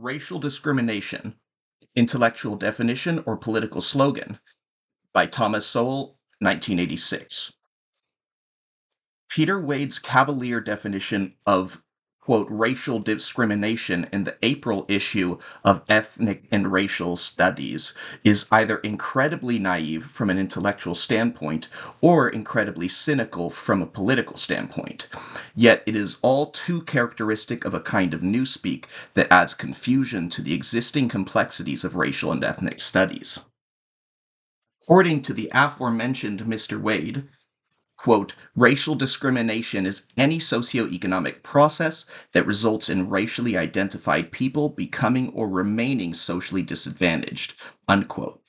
Racial Discrimination, Intellectual Definition or Political Slogan by Thomas Sowell, 1986. Peter Wade's cavalier definition of, quote, racial discrimination in the April issue of Ethnic and Racial Studies is either incredibly naive from an intellectual standpoint or incredibly cynical from a political standpoint. Yet it is all too characteristic of a kind of newspeak that adds confusion to the existing complexities of racial and ethnic studies. According to the aforementioned Mr. Wade, quote, racial discrimination is any socioeconomic process that results in racially identified people becoming or remaining socially disadvantaged, unquote.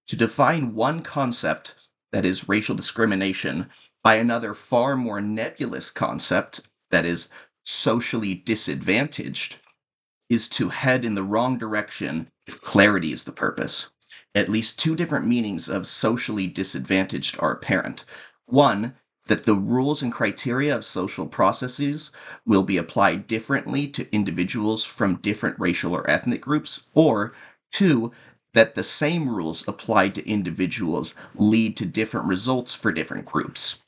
To define one concept, that is racial discrimination, by another far more nebulous concept, that is socially disadvantaged, is to head in the wrong direction if clarity is the purpose. At least two different meanings of socially disadvantaged are apparent. One, that the rules and criteria of social processes will be applied differently to individuals from different racial or ethnic groups, or two, that the same rules applied to individuals lead to different results for different groups.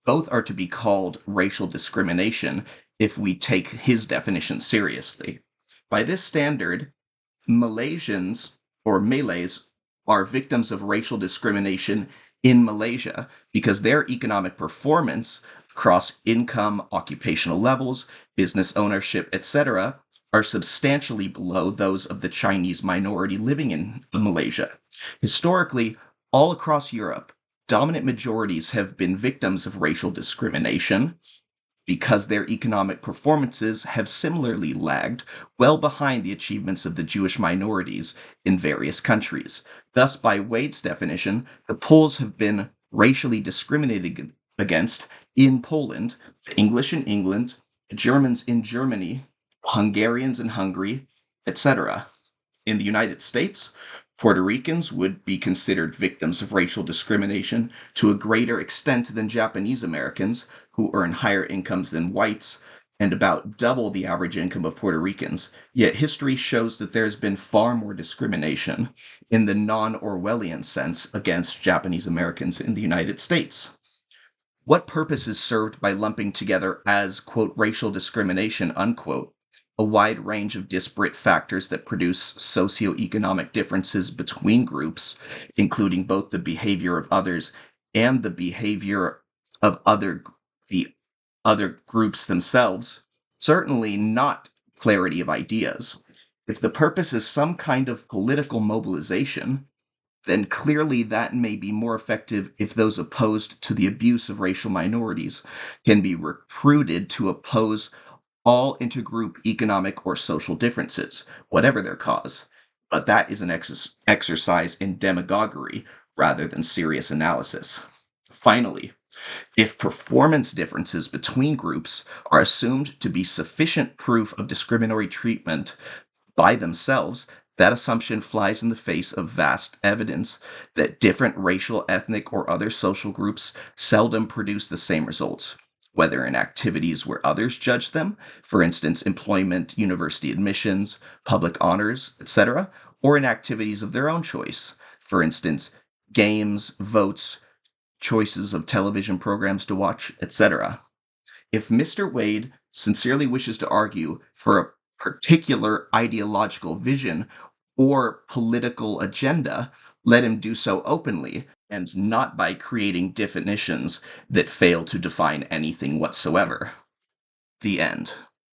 Both are to be called racial discrimination if we take his definition seriously. By this standard, Malaysians or Malays are victims of racial discrimination in Malaysia because their economic performance across income, occupational levels, business ownership, etc., are substantially below those of the Chinese minority living in Malaysia. Historically, all across Europe, dominant majorities have been victims of racial discrimination because their economic performances have similarly lagged well behind the achievements of the Jewish minorities in various countries. Thus, by Wade's definition, the Poles have been racially discriminated against in Poland, the English in England, the Germans in Germany, Hungarians in Hungary, etc. In the United States, Puerto Ricans would be considered victims of racial discrimination to a greater extent than Japanese Americans, who earn higher incomes than whites and about double the average income of Puerto Ricans. Yet history shows that there's been far more discrimination in the non-Orwellian sense against Japanese Americans in the United States. What purpose is served by lumping together as, quote, racial discrimination, unquote, a wide range of disparate factors that produce socioeconomic differences between groups, including both the behavior of others and the behavior of the other groups themselves? Certainly not clarity of ideas. If the purpose is some kind of political mobilization, then clearly that may be more effective if those opposed to the abuse of racial minorities can be recruited to oppose all intergroup economic or social differences, whatever their cause. But that is an exercise in demagoguery rather than serious analysis. Finally, if performance differences between groups are assumed to be sufficient proof of discriminatory treatment by themselves, that assumption flies in the face of vast evidence that different racial, ethnic, or other social groups seldom produce the same results, whether in activities where others judge them, for instance, employment, university admissions, public honors, etc., or in activities of their own choice, for instance, games, votes, choices of television programs to watch, etc. If Mr. Wade sincerely wishes to argue for a particular ideological vision or political agenda, let him do so openly and not by creating definitions that fail to define anything whatsoever. The end.